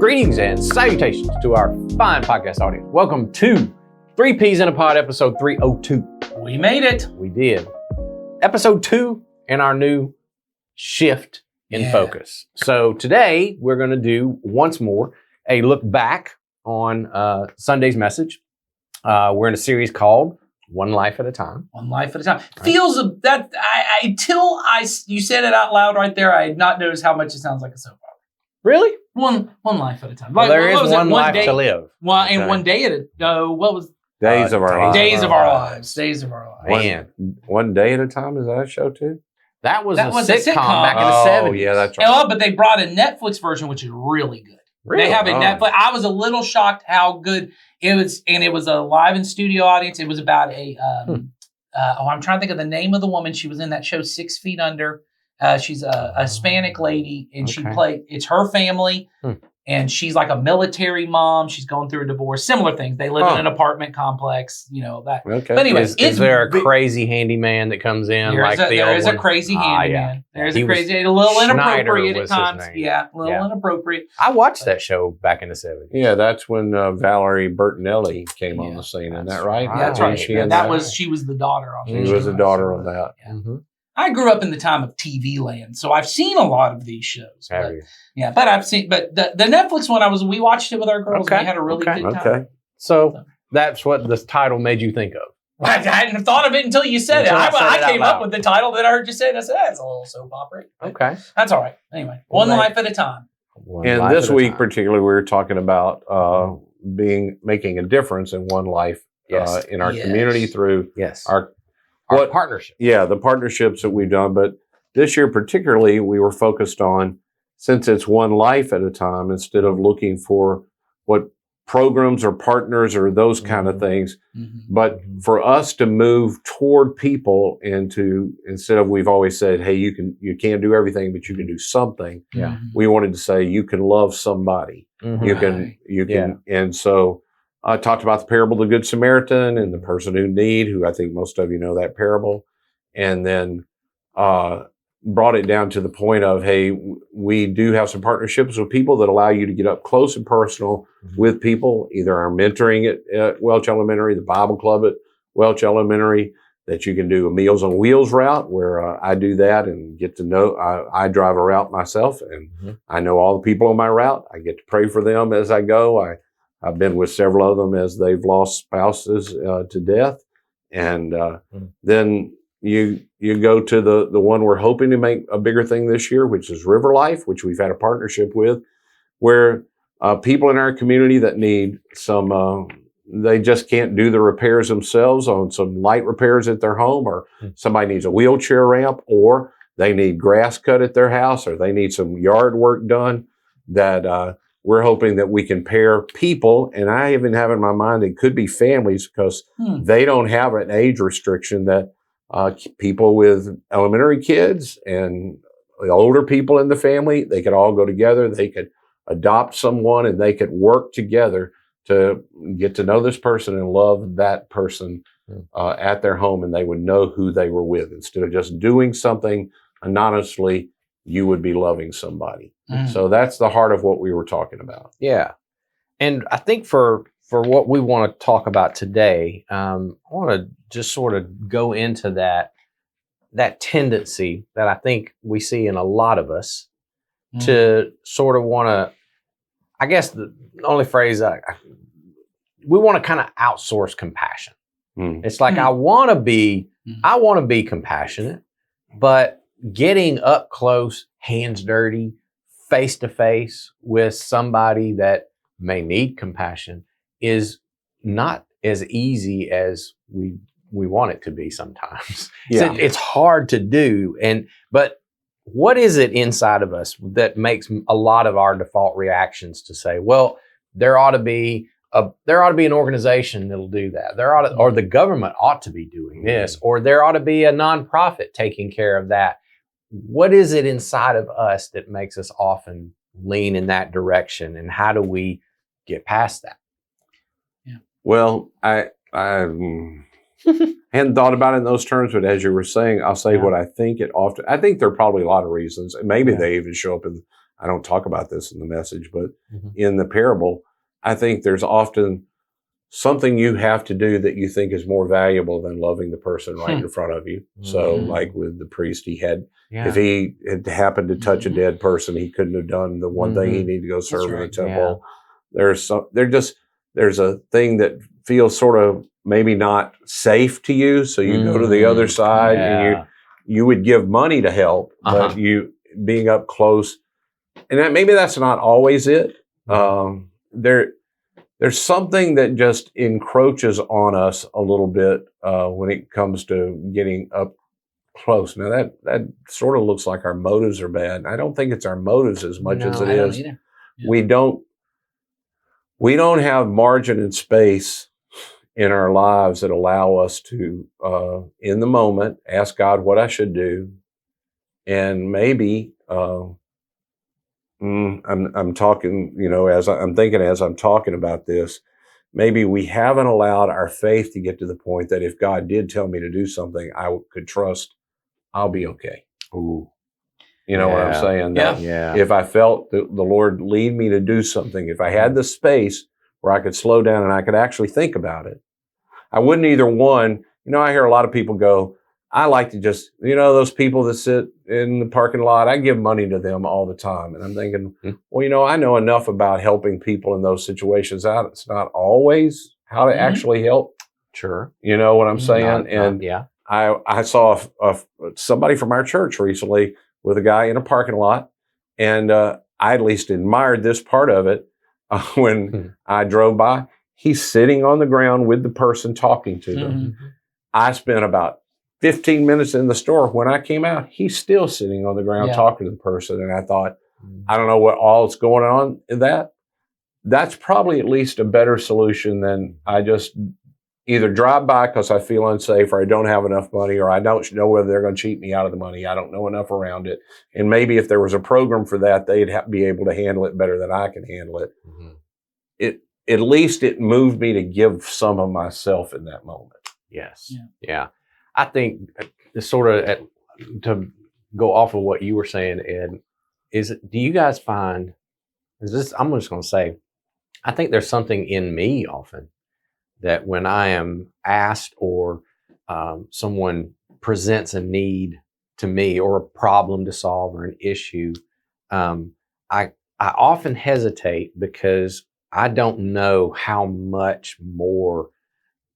Greetings and salutations to our fine podcast audience. Welcome to 3 Peas in a Pod, episode 302. We made it. We did. Episode 2 in our new shift in focus. So today we're going to do once more a look back on Sunday's message. We're in a series called One Life at a Time. One life at a time. Feels that you said it out loud right there. I had not noticed how much it sounds like a soap opera. Really? One life at a time. Well, there is one life to live. Well, and one day at a what was Days of Our Lives. Days of Our Lives. Days of Our Lives. Man, One Day at a Time, is that a show too? that was That a was a sitcom sitcom. back in the 70s. Oh, yeah, that's right. Well, but they brought a Netflix version, which is really good. Really? They have a Oh. Netflix. I was a little shocked how good it was, and it was a live in studio audience. It was about a I'm trying to think of the name of the woman. She was in that show 6 Feet Under. She's a Hispanic lady, and she played. It's her family, and she's like a military mom. She's going through a divorce. Similar things. They live in an apartment complex. You know that. Okay. But anyways, Is there a crazy handyman that comes in there like is the old a one? crazy handyman. Yeah. There's He a was- crazy, a little Schneider inappropriate at was his times. name. Yeah, a little inappropriate. I watched that show back in the 70s. Yeah, that's when Valerie Bertinelli came on Yeah, the scene. Isn't that's that right? right. That's Yeah, right. She And and she was the daughter on She there. was the daughter on that. Yeah. Mm-hmm. I grew up in the time of TV land, so I've seen a lot of these shows. Have you? Yeah, but the Netflix one we watched it with our girls. Okay, And we had a really good time. Okay. So that's what the title made you think of. I hadn't have thought of it until you said Until it. I said it I out came up loud. with the title, then I heard you say it, and I said, that's a little soap opera. Okay. That's all right. Anyway, Well, one life at a time. One And life this at a week, time. particularly, we were talking about making a difference in one life Yes. in our Yes. community through Yes. our Our partnership. the partnerships that we've done. But this year particularly, we were focused on, since it's one life at a time, instead of looking for what programs or partners or those kind of things, but for us to move toward people and to, instead of, we've always said, hey, you can't do everything, but you can do something. Yeah. We wanted to say you can love somebody. Mhm. You can, and so I talked about the parable of the Good Samaritan and the person who I think most of you know that parable, and then brought it down to the point of, hey, we do have some partnerships with people that allow you to get up close and personal with people, either our mentoring at Welch Elementary, the Bible Club at Welch Elementary, that you can do a Meals on Wheels route where I do that and get to know, I drive a route myself and I know all the people on my route. I get to pray for them as I go. I've been with several of them as they've lost spouses to death. And then you go to the one we're hoping to make a bigger thing this year, which is River Life, which we've had a partnership with, where people in our community that need some, they just can't do the repairs themselves on some light repairs at their home, or somebody needs a wheelchair ramp, or they need grass cut at their house, or they need some yard work done, that we're hoping that we can pair people. And I even have in my mind it could be families, because they don't have an age restriction, that people with elementary kids and the older people in the family, they could all go together. They could adopt someone and they could work together to get to know this person and love that person at their home, and they would know who they were with. Instead of just doing something anonymously, you would be loving somebody. So that's the heart of what we were talking about. Yeah. And I think for what we want to talk about today, I want to just sort of go into that tendency that I think we see in a lot of us to sort of want to, I guess the only phrase, we want to kind of outsource compassion. It's like, I want to be compassionate, but getting up close, hands dirty, face to face with somebody that may need compassion is not as easy as we want it to be sometimes. Yeah. So it's hard to do. But what is it inside of us that makes a lot of our default reactions to say, well, there ought to be an organization that'll do that. Or the government ought to be doing this, or there ought to be a nonprofit taking care of that. What is it inside of us that makes us often lean in that direction, and how do we get past that? Yeah. Well, I hadn't thought about it in those terms, but as you were saying, I'll say what I think I think there are probably a lot of reasons, and maybe they even show up in I don't talk about this in the message, but Mm-hmm. in the parable, I think there's often something you have to do that you think is more valuable than loving the person right in front of you. So Mhm. like with the priest, if Yeah. he had happened to touch a Mhm. dead person, he couldn't have done the one thing he Mhm. needed to go serve in the right. temple. There's a thing that feels sort of maybe not safe to you. So you go to the other side and Yeah. you would give money to help, but Uh-huh. you being up close, and maybe that's not always it. Mhm. There's something that just encroaches on us a little bit when it comes to getting up close. Now that sort of looks like our motives are bad. I don't think it's our motives as much as No. it I don't is either. Yeah. we don't have margin and space in our lives that allow us to in the moment ask God what I should do, and maybe I'm talking, I'm thinking as I'm talking about this, maybe we haven't allowed our faith to get to the point that if God did tell me to do something, I could trust I'll be okay. Ooh. You know what I'm Yeah. saying? Yeah. That Yeah. if I felt the Lord lead me to do something, if I had the space where I could slow down and I could actually think about it, I wouldn't either one. I hear a lot of people go, I like to just, those people that sit in the parking lot, I give money to them all the time. And I'm thinking, well, I know enough about helping people in those situations. It's not always how to Mhm. actually help. Sure. You know what I'm saying? Yeah. I saw somebody from our church recently with a guy in a parking lot, and I at least admired this part of it when I drove by. He's sitting on the ground with the person talking to them. Mhm. I spent about 15 minutes in the store. When I came out, he's still sitting on the ground Yeah. talking to the person. And I thought, I don't know what all is going on in that. That's probably at least a better solution than I just either drive by because I feel unsafe or I don't have enough money or I don't know whether they're going to cheat me out of the money. I don't know enough around it. And maybe if there was a program for that, they'd be able to handle it better than I can handle it. Mhm. At least it moved me to give some of myself in that moment. Yes. Yeah. Yeah. I think it's sort of to go off of what you were saying, Ed, do you guys find, I'm just going to say, I think there's something in me often that when I am asked or someone presents a need to me or a problem to solve or an issue, um, I often hesitate because I don't know how much more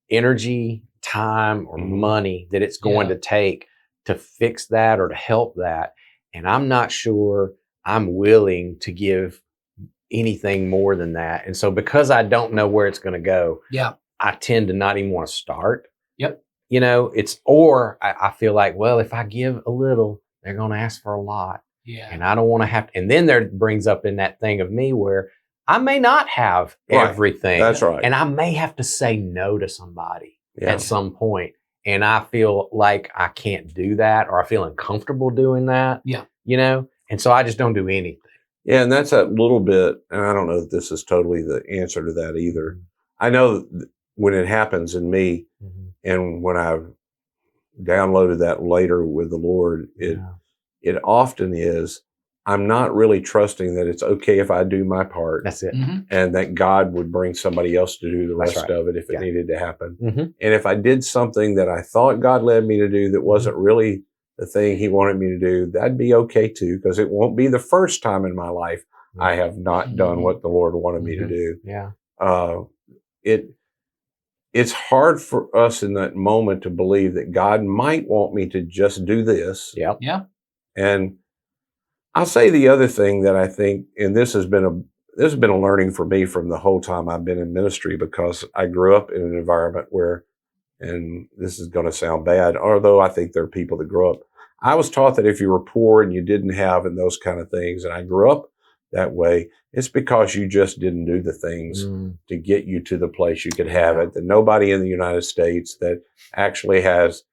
energy, time, or money that it's going to take to fix that or to help that. And I'm not sure I'm willing to give anything more than that. And so because I don't know where it's going to go, I tend to not even want to start. Yep. I feel like, well, if I give a little, they're going to ask for a lot. Yeah. And I don't want to have to. And then there brings up in that thing of me where I may not have everything. That's right. And I may have to say no to somebody Yeah. at some point. And I feel like I can't do that or I feel uncomfortable doing that. Yeah. And so I just don't do anything. Yeah, and that's a little bit, and I don't know if this is totally the answer to that either. I know when it happens in me, and when I've downloaded that later with the Lord, it often is, I'm not really trusting that it's okay if I do my part. That's it. And that God would bring somebody else to do the That's rest right. of it if it needed to happen. Mhm. And if I did something that I thought God led me to do that wasn't really the thing he wanted me to do, that'd be okay too, because it won't be the first time in my life I have not done what the Lord wanted me to do. Yeah. It's hard for us in that moment to believe that God might want me to just do this. Yep. Yeah. And I'll say the other thing that I think, and this has been a learning for me from the whole time I've been in ministry, because I grew up in an environment where, and this is going to sound bad, although I think there are people that grow up. I was taught that if you were poor and you didn't have and those kind of things, and I grew up that way, it's because you just didn't do the things to get you to the place you could have it. That nobody in the United States that actually has,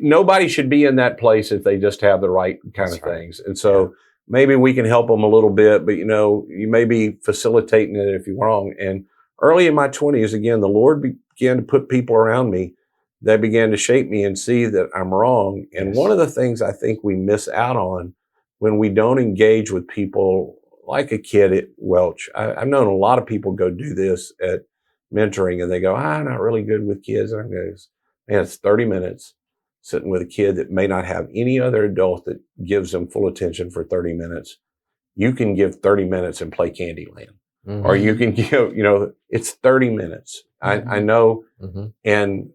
nobody should be in that place if they just have the right kind of things. And so maybe we can help them a little bit, but you may be facilitating it if you're wrong. And early in my 20s, again, the Lord began to put people around me that began to shape me and see that I'm wrong. And one of the things I think we miss out on when we don't engage with people like a kid at Welch. I've known a lot of people go do this at mentoring and they go, I'm not really good with kids. And I go, man, it's 30 minutes sitting with a kid that may not have any other adult that gives them full attention for 30 minutes. You can give 30 minutes and play Candyland. Mm-hmm. Or you can give, it's 30 minutes. Mm-hmm. I know. Mm-hmm. And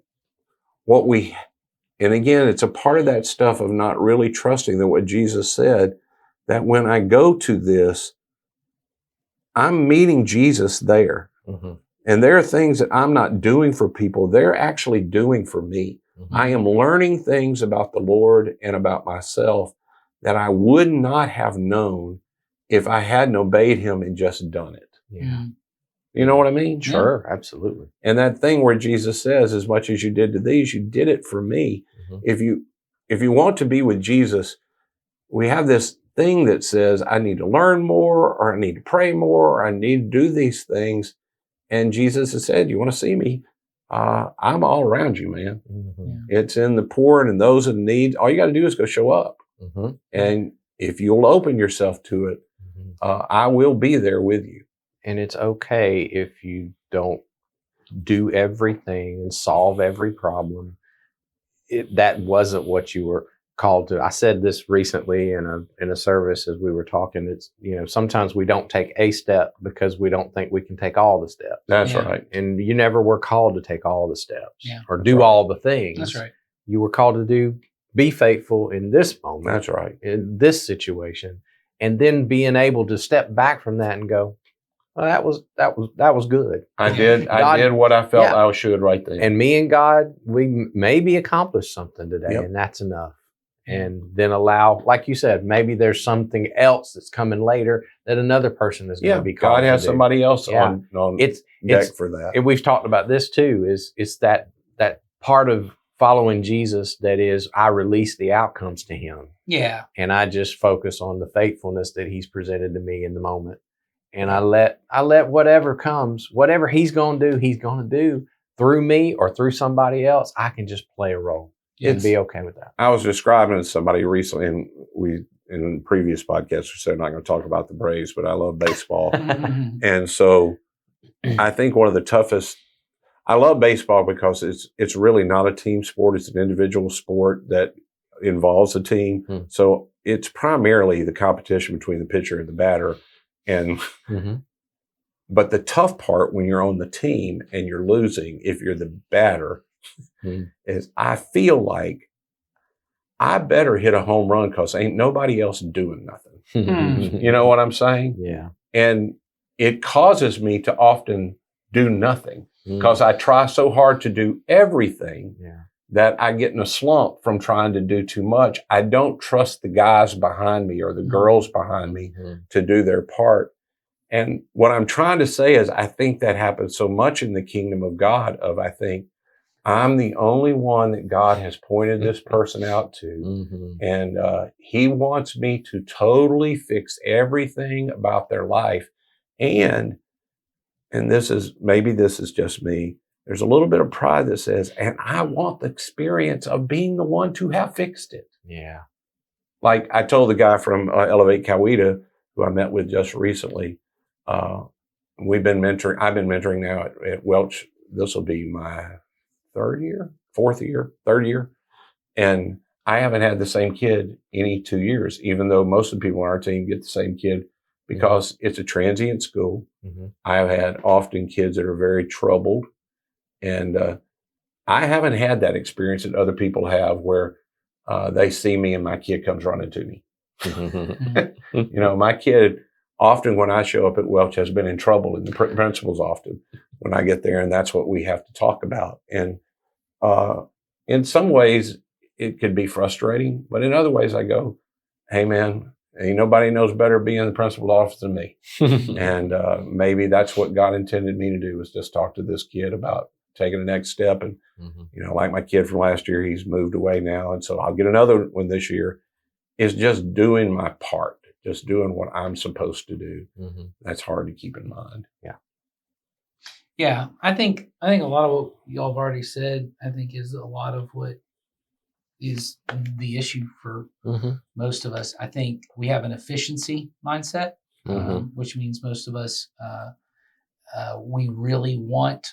and again, it's a part of that stuff of not really trusting that what Jesus said, that when I go to this, I'm meeting Jesus there. Mm-hmm. And there are things that I'm not doing for people. They're actually doing for me. Mm-hmm. I am learning things about the Lord and about myself that I would not have known if I hadn't obeyed him and just done it. Yeah. You know what I mean? Sure, absolutely. And that thing where Jesus says, as much as you did to these, you did it for me. Mm-hmm. If you want to be with Jesus, we have this thing that says, I need to learn more, or I need to pray more, or I need to do these things. And Jesus has said, you want to see me? I'm all around you, man. Mm-hmm. It's in the poor and in those in need. All you got to do is go show up. Mm-hmm. And if you'll open yourself to it, I will be there with you. And it's okay if you don't do everything and solve every problem. That wasn't what you were called to. I said this recently in a service as we were talking. It's, sometimes we don't take a step because we don't think we can take all the steps. That's right. And you never were called to take all the steps or That's do right. all the things. That's right. You were called to be faithful in this moment. That's right. In this situation. And then being able to step back from that and go, well, that was good. I did what I felt I should right there. And me and God, we maybe accomplished something today, Yep. and that's enough. And then allow, like you said, maybe there's something else that's coming later that another person is going to be called. God has to do. somebody else on deck for that. And we've talked about this too. It's that part of following Jesus that is, I release the outcomes to him. Yeah. And I just focus on the faithfulness that he's presented to me in the moment. And I let whatever comes, whatever he's going to do through me or through somebody else. I can just play a role and be okay with that. I was describing to somebody recently, and we, in previous podcasts, we said I'm not going to talk about the Braves, but I love baseball. And so I think one of the toughest, I love baseball because it's really not a team sport. It's an individual sport that involves a team. Mm. So it's primarily the competition between the pitcher and the batter. And but the tough part when you're on the team and you're losing, if you're the batter, is I feel like I better hit a home run because ain't nobody else doing nothing. You know what I'm saying? Yeah. And it causes me to often do nothing because I try so hard to do everything that I get in a slump from trying to do too much. I don't trust the guys behind me or the girls behind me to do their part. And what I'm trying to say is I think that happens so much in the kingdom of God I think I'm the only one that God has pointed this person out to. And he wants me to totally fix everything about their life. And this is just me. There's a little bit of pride that says, and I want the experience of being the one to have fixed it. Yeah. Like I told the guy from Elevate Coweta, who I met with just recently, I've been mentoring now at Welch. This will be my third year. And I haven't had the same kid any 2 years, even though most of the people on our team get the same kid because it's a transient school. I have had often kids that are very troubled. And I haven't had that experience that other people have where they see me and my kid comes running to me. My kid often when I show up at Welch has been in trouble, and the principal's often when I get there, and that's what we have to talk about. And in some ways, it could be frustrating, but in other ways, I go, hey, man, ain't nobody knows better being in the principal's office than me. And maybe that's what God intended me to do, was just talk to this kid about taking the next step. And, like my kid from last year, he's moved away now. And so I'll get another one this year. Is just doing my part, just doing what I'm supposed to do. That's hard to keep in mind. Yeah. Yeah. I think a lot of what y'all have already said, I think is a lot of what is the issue for Mm-hmm. most of us. I think we have an efficiency mindset, Mm-hmm. which means most of us, we really want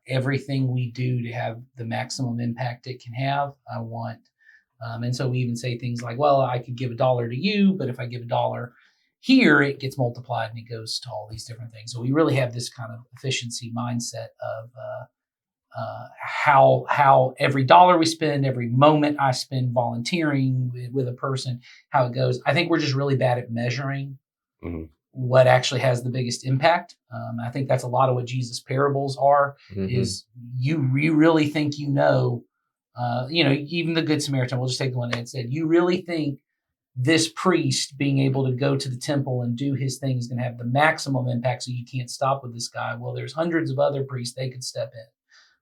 everything we do to have the maximum impact it can have. I want, and so we even say things like, well, I could give $1 to you, but if I give $1 here, it gets multiplied and it goes to all these different things. So we really have this kind of efficiency mindset of how every dollar we spend, every moment I spend volunteering with a person, how it goes. I think we're just really bad at measuring Mm-hmm. what actually has the biggest impact. I think that's a lot of what Jesus' parables are. Mm-hmm. Is you really think even the Good Samaritan. We'll just take the one that said, you really think this priest being able to go to the temple and do his thing is going to have the maximum impact, so you can't stop with this guy. Well, there's hundreds of other priests they could step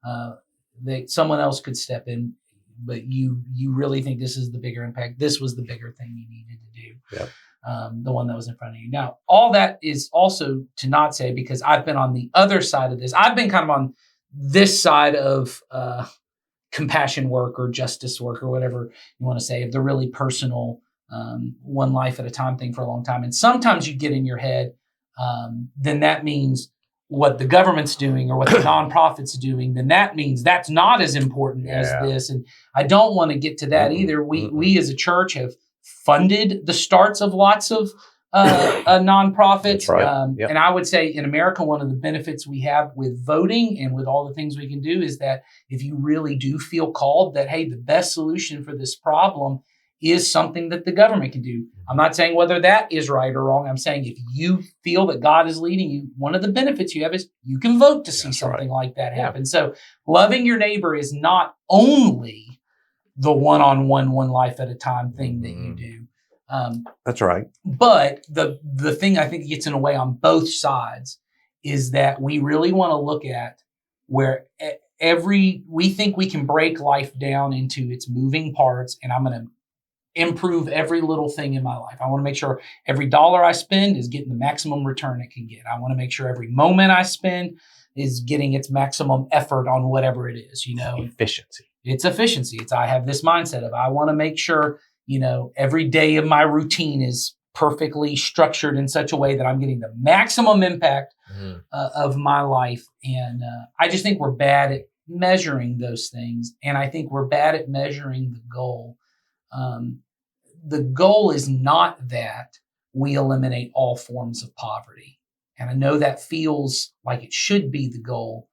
in. Someone else could step in, but you really think this is the bigger impact. This was the bigger thing you needed to do. Yep. The one that was in front of you. Now, all that is also to not say, because I've been on the other side of this. I've been kind of on this side of compassion work or justice work or whatever you want to say, of the really personal, one life at a time thing for a long time. And sometimes you get in your head, then that means what the government's doing or what the nonprofit's doing, then that means that's not as important as this. And I don't want to get to that either. We as a church have funded the starts of lots of nonprofits. That's right. And I would say in America, one of the benefits we have with voting and with all the things we can do is that if you really do feel called that, hey, the best solution for this problem is something that the government can do. I'm not saying whether that is right or wrong. I'm saying if you feel that God is leading you, one of the benefits you have is you can vote to see something like that happen. So loving your neighbor is not only the one-on-one, one life at a time thing that you do. That's right. But the thing I think gets in the way on both sides is that we really want to look at where we think we can break life down into its moving parts, and I'm going to improve every little thing in my life. I want to make sure every dollar I spend is getting the maximum return it can get. I want to make sure every moment I spend is getting its maximum effort on whatever it is, Efficiency. It's efficiency. I have this mindset of, I want to make sure, every day of my routine is perfectly structured in such a way that I'm getting the maximum impact of my life. And I just think we're bad at measuring those things. And I think we're bad at measuring the goal. The goal is not that we eliminate all forms of poverty. And I know that feels like it should be the goal.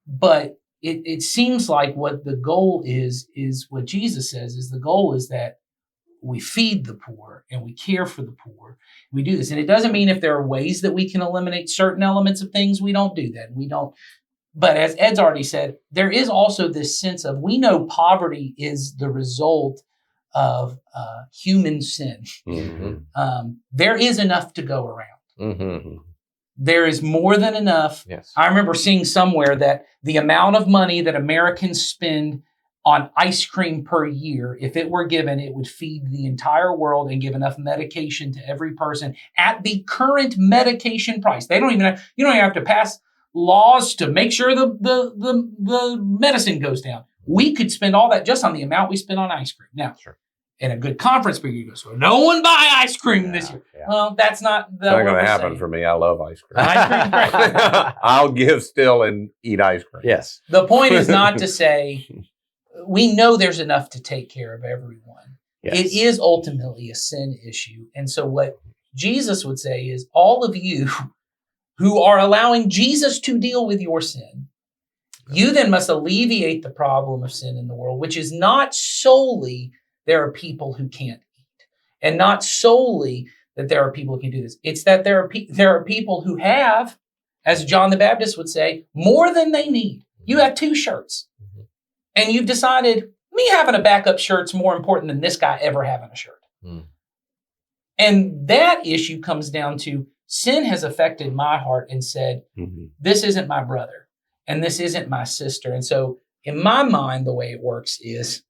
But it seems like what the goal is what Jesus says is the goal is that we feed the poor and we care for the poor. We do this. And it doesn't mean if there are ways that we can eliminate certain elements of things, we don't do that. We don't. But as Ed's already said, there is also this sense of, we know poverty is the result of human sin. Mm-hmm. There is enough to go around. Mm-hmm. There is more than enough. Yes. I remember seeing somewhere that the amount of money that Americans spend on ice cream per year, if it were given, it would feed the entire world and give enough medication to every person at the current medication price. You don't even have to pass laws to make sure the medicine goes down. We could spend all that just on the amount we spend on ice cream. Now, Sure. in a good conference speaker goes, well, no one buy ice cream this year. Yeah. Well, that's not It's not going to happen saying. for me. I love ice cream. Ice cream, right. I'll give still and eat ice cream. Yes. The point is not to say we know there's enough to take care of everyone. Yes. It is ultimately a sin issue. And so what Jesus would say is, all of you who are allowing Jesus to deal with your sin, you then must alleviate the problem of sin in the world, which is not solely there are people who can't eat, and not solely that there are people who can do this. It's that there are people who have, as John the Baptist would say, more than they need. You have 2 shirts, and you've decided, me having a backup shirt's more important than this guy ever having a shirt. And that issue comes down to, sin has affected my heart and said, this isn't my brother and this isn't my sister. And so in my mind, the way it works is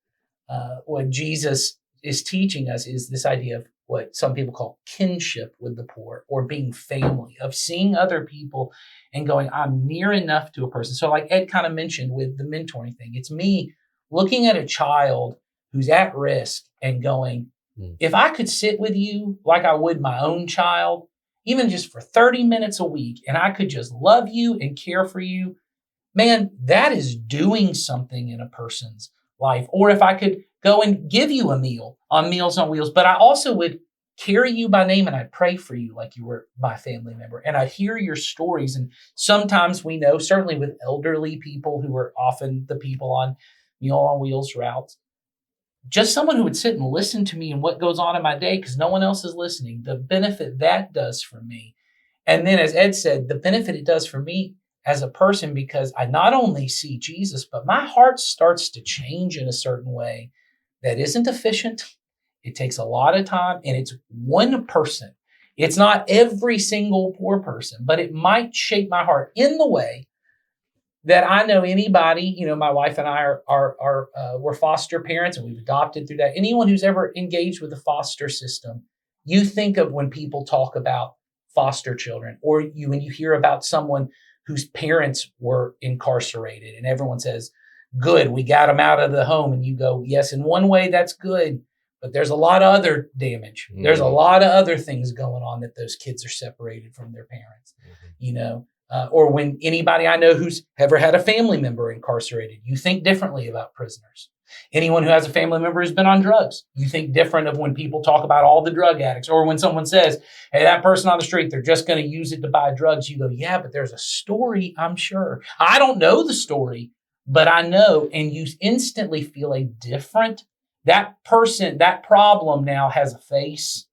what Jesus is teaching us is this idea of what some people call kinship with the poor, or being family, of seeing other people and going, I'm near enough to a person. So like Ed kind of mentioned with the mentoring thing, it's me looking at a child who's at risk and going, if I could sit with you like I would my own child, even just for 30 minutes a week, and I could just love you and care for you, man, that is doing something in a person's life. Or if I could go and give you a meal on Meals on Wheels, but I also would carry you by name and I'd pray for you like you were my family member. And I'd hear your stories. And sometimes we know, certainly with elderly people who are often the people on Meal on Wheels routes, just someone who would sit and listen to me and what goes on in my day because no one else is listening, the benefit that does for me. And then, as Ed said, the benefit it does for me as a person, because I not only see Jesus, but my heart starts to change in a certain way that isn't efficient. It takes a lot of time, and it's one person. It's not every single poor person, but it might shape my heart in the way that I know anybody, my wife and I we're foster parents and we've adopted through that. Anyone who's ever engaged with the foster system, you think of when people talk about foster children, or when you hear about someone whose parents were incarcerated and everyone says, good, we got them out of the home. And you go, yes, in one way that's good, but there's a lot of other damage. There's a lot of other things going on that those kids are separated from their parents, or when anybody I know who's ever had a family member incarcerated, you think differently about prisoners. Anyone who has a family member who's been on drugs, you think different of when people talk about all the drug addicts, or when someone says, hey, that person on the street, they're just going to use it to buy drugs. You go, yeah, but there's a story, I'm sure. I don't know the story, but I know, and you instantly feel a different, that person, that problem now has a face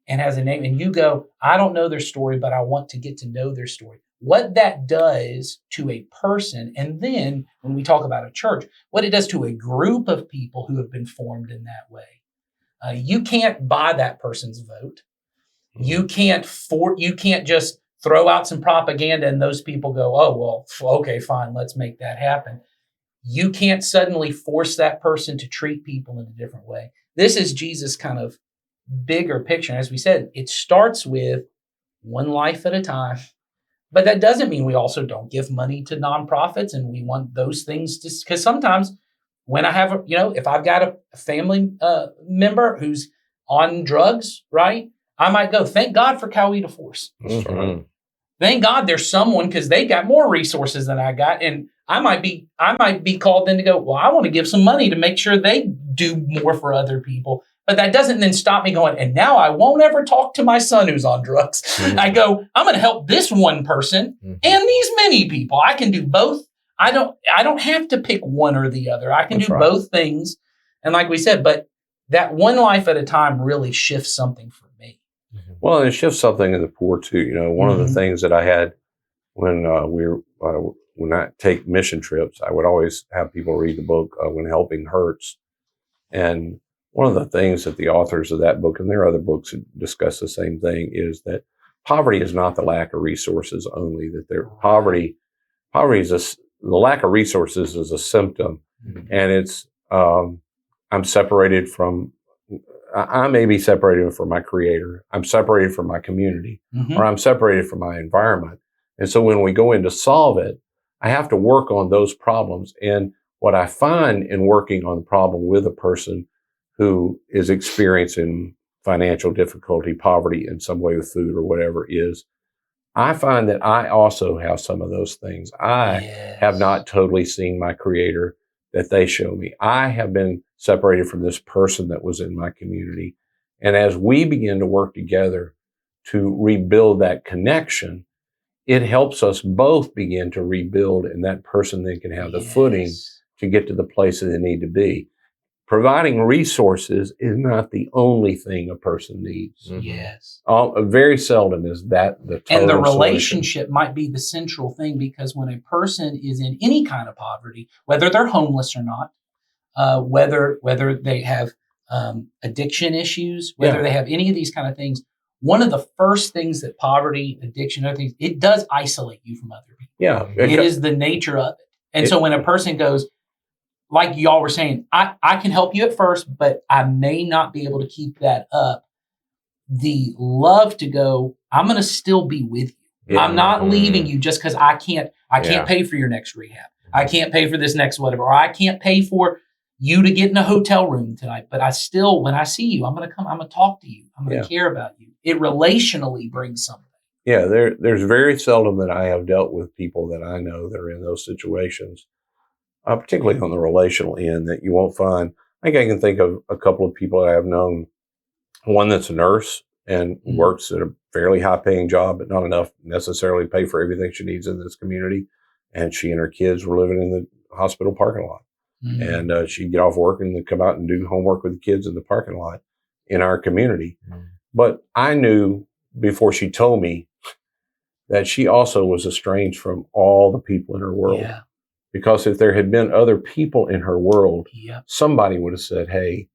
and has a name, and you go, I don't know their story, but I want to get to know their story. What that does to a person, and then when we talk about a church, what it does to a group of people who have been formed in that way. You can't buy that person's vote. You can't just throw out some propaganda and those people go, oh, well, okay, fine, let's make that happen. You can't suddenly force that person to treat people in a different way. This is Jesus' kind of bigger picture. As we said, it starts with one life at a time. But that doesn't mean we also don't give money to nonprofits, and we want those things to, because sometimes when I have, if I've got a family member who's on drugs, right, I might go, thank God for Coweta Force. Mm-hmm. Thank God there's someone, because they got more resources than I got. And I might be called in to go, well, I want to give some money to make sure they do more for other people. But that doesn't then stop me going, and now I won't ever talk to my son who's on drugs. Mm-hmm. I go, I'm going to help this one person and these many people. I can do both. I don't have to pick one or the other. I can do both things. And like we said, but that one life at a time really shifts something for me. Well, and it shifts something in the poor too. One of the things that I had when when I take mission trips, I would always have people read the book When Helping Hurts. And one of the things that the authors of that book, and there are other books that discuss the same thing, is that poverty is not the lack of resources only. That poverty is the lack of resources is a symptom, and it's I'm separated from. I may be separated from my Creator. I'm separated from my community, or I'm separated from my environment. And so when we go in to solve it, I have to work on those problems. And what I find in working on the problem with a person who is experiencing financial difficulty, poverty in some way with food or whatever is, I find that I also have some of those things. I have not totally seen my Creator that they show me. I have been separated from this person that was in my community. And as we begin to work together to rebuild that connection, it helps us both begin to rebuild, and that person then can have the footing to get to the place that they need to be. Providing resources is not the only thing a person needs. Yes. Very seldom is that the total And the relationship solution. might be the central thing, because when a person is in any kind of poverty, whether they're homeless or not, whether they have addiction issues, whether they have any of these kind of things, one of the first things that poverty, addiction, other things, it does isolate you from other people. Yeah. It is the nature of it. And so when a person goes, like y'all were saying, I can help you at first, but I may not be able to keep that up. The love to go, I'm going to still be with you. I'm not leaving you just because I can't pay for your next rehab. I can't pay for this next whatever, or I can't pay for you to get in a hotel room tonight, but I still, when I see you, I'm going to come, I'm going to talk to you. I'm going to care about you. It relationally brings something. Yeah, there's very seldom that I have dealt with people that I know that are in those situations, particularly on the relational end, that you won't find. I think I can think of a couple of people I have known. One that's a nurse and works at a fairly high paying job, but not enough necessarily to pay for everything she needs in this community. And she and her kids were living in the hospital parking lot. And she'd get off work and then come out and do homework with the kids in the parking lot in our community. But I knew before she told me that she also was estranged from all the people in her world. Yeah. Because if there had been other people in her world, somebody would have said, hey,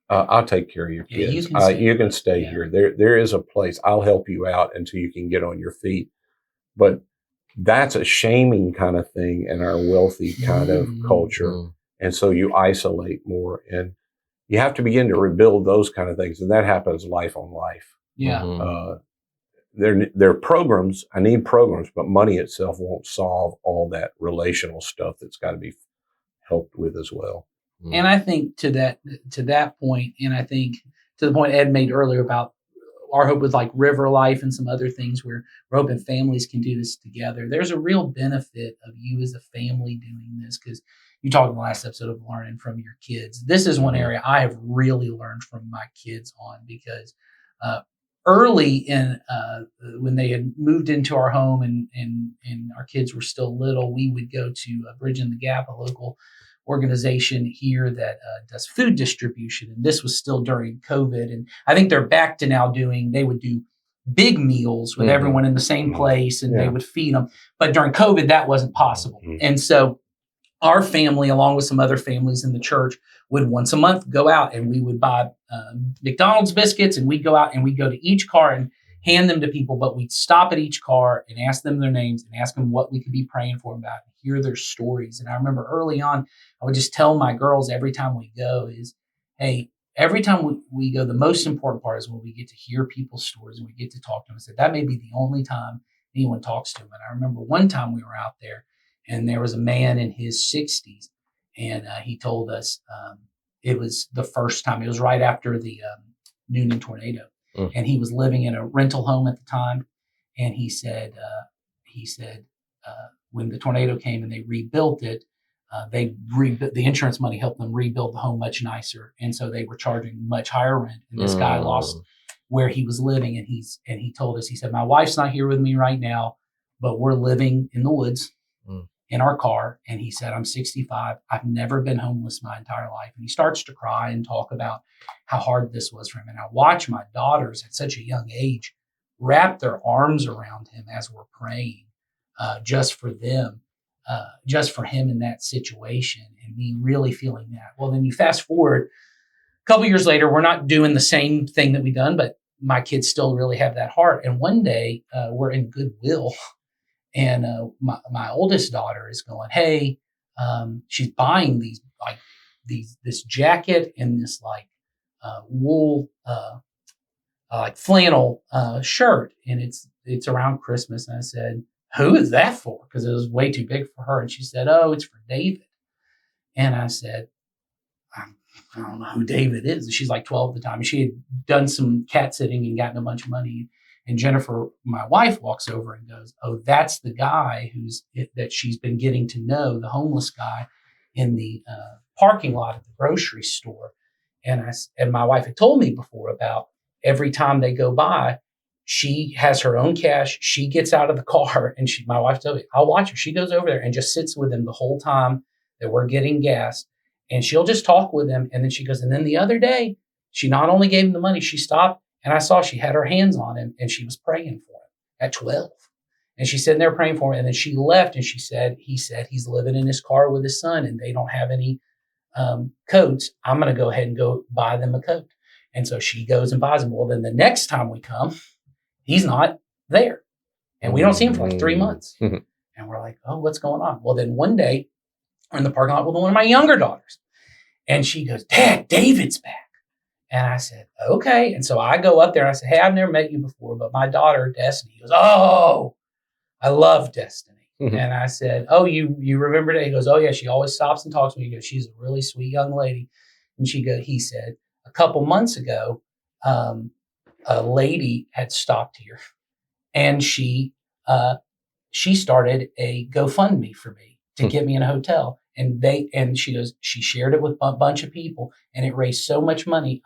I'll take care of your kids. You can stay here. There is a place. I'll help you out until you can get on your feet. But that's a shaming kind of thing in our wealthy kind of culture. And so you isolate more, and you have to begin to rebuild those kind of things. And that happens life on life. Yeah. There are programs. I need programs, but money itself won't solve all that relational stuff that's got to be helped with as well. And I think to that point, and I think to the point Ed made earlier about our hope with like River Life and some other things where we're hoping families can do this together. There's a real benefit of you as a family doing this, because you talked in the last episode of learning from your kids. This is one area I have really learned from my kids on, because early in when they had moved into our home and our kids were still little, we would go to Bridging the Gap, a local organization here that does food distribution. And this was still during COVID. And I think they're back to now they would do big meals with everyone in the same place, and they would feed them. But during COVID, that wasn't possible. And so our family, along with some other families in the church, would once a month go out and we would buy McDonald's biscuits, and we'd go out and we'd go to each car and hand them to people. But we'd stop at each car and ask them their names and ask them what we could be praying for them about, and hear their stories. And I remember early on, I would just tell my girls every time we go is, hey, every time we go, the most important part is when we get to hear people's stories and we get to talk to them. I said, that may be the only time anyone talks to them. And I remember one time we were out there, and there was a man in his 60s, and he told us it was the first time. It was right after the Noonan tornado, and he was living in a rental home at the time. And he said when the tornado came and they rebuilt it, the insurance money helped them rebuild the home much nicer, and so they were charging much higher rent. And this guy lost where he was living, and he told us, he said, my wife's not here with me right now, but we're living in the woods in our car. And he said, I'm 65. I've never been homeless my entire life. And he starts to cry and talk about how hard this was for him. And I watch my daughters at such a young age wrap their arms around him as we're praying, just for them, just for him in that situation, and me really feeling that. Well, then you fast forward a couple years later, we're not doing the same thing that we've done, but my kids still really have that heart. And one day we're in Goodwill, and my oldest daughter is going, hey, she's buying this jacket and this wool, flannel shirt, and it's around Christmas. And I said, who is that for? Because it was way too big for her. And she said, oh, it's for David. And I said, I don't know who David is. And she's like 12 at the time. And she had done some cat sitting and gotten a bunch of money. And Jennifer, my wife, walks over and goes, oh, that's the guy that she's been getting to know, the homeless guy in the parking lot at the grocery store. And my wife had told me before about every time they go by, she has her own cash. She gets out of the car, and my wife told me, I'll watch her. She goes over there and just sits with him the whole time that we're getting gas, and she'll just talk with him. And then she goes, and then the other day, she not only gave him the money, she stopped, and I saw she had her hands on him, and she was praying for him at 12. And she's sitting there praying for him. And then she left, and he said he's living in his car with his son, and they don't have any coats. I'm going to go ahead and go buy them a coat. And so she goes and buys them. Well, then the next time we come, he's not there. And we don't see him for 3 months. And we're like, oh, what's going on? Well, then one day we're in the parking lot with one of my younger daughters. And she goes, Dad, David's back. And I said, okay. And so I go up there and I said, hey, I've never met you before, but my daughter, Destiny, goes, oh, I love Destiny. And I said, "Oh, you remember that?" He goes, "Oh yeah, she always stops and talks to me." He goes, "She's a really sweet young lady." And he said, a couple months ago, a lady had stopped here, and she started a GoFundMe for me to get me in a hotel. And she goes, she shared it with a bunch of people, and it raised so much money.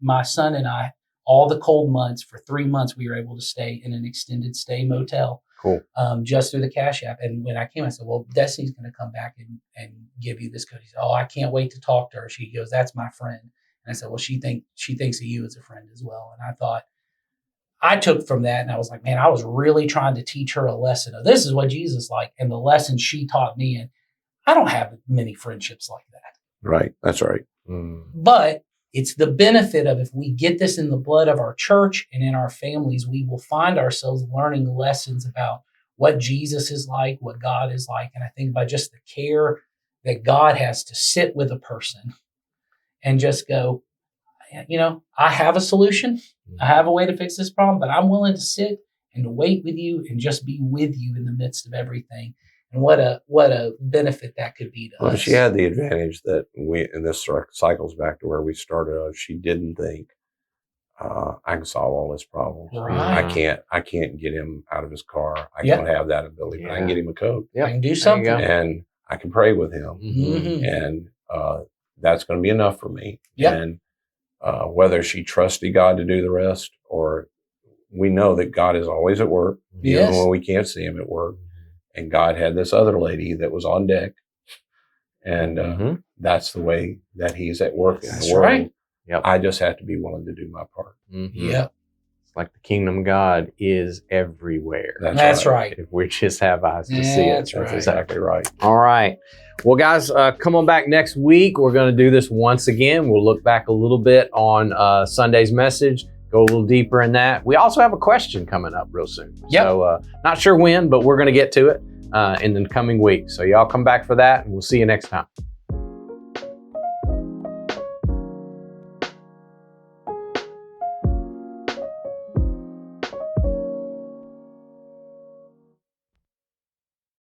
My son and I, all the cold months for 3 months, we were able to stay in an extended stay motel. Cool. Just through the Cash App. And when I came, I said, "Well, Destiny's going to come back and give you this code." He said, "Oh, I can't wait to talk to her." She goes, "That's my friend." And I said, "Well, she thinks of you as a friend as well." And I thought, I took from that, and I was like, man, I was really trying to teach her a lesson of this is what Jesus like, and the lesson she taught me. And I don't have many friendships like that. Right. That's right. But it's the benefit of if we get this in the blood of our church and in our families, we will find ourselves learning lessons about what Jesus is like, what God is like. And I think by just the care that God has to sit with a person and just go, I have a solution. I have a way to fix this problem, but I'm willing to sit and to wait with you and just be with you in the midst of everything. And what a benefit that could be to us. She had the advantage that and this cycles back to where we started. She didn't think, I can solve all his problems. Right. I can't get him out of his car. I Yep. don't have that ability, but I can get him a coat. I can do something. And I can pray with him. Mm-hmm. And that's going to be enough for me. Yep. And whether she trusted God to do the rest, or we know that God is always at work, even when we can't see him at work. And God had this other lady that was on deck. And that's the way that he's at work in the world. Right. Yep. I just have to be willing to do my part. Yep. It's like the kingdom of God is everywhere. That's right. If we just have eyes to see it. That's right. Exactly right. All right. Well, guys, come on back next week. We're going to do this once again. We'll look back a little bit on Sunday's message, go a little deeper in that. We also have a question coming up real soon. Yep. So not sure when, but we're going to get to it in the coming weeks. So y'all come back for that, and we'll see you next time.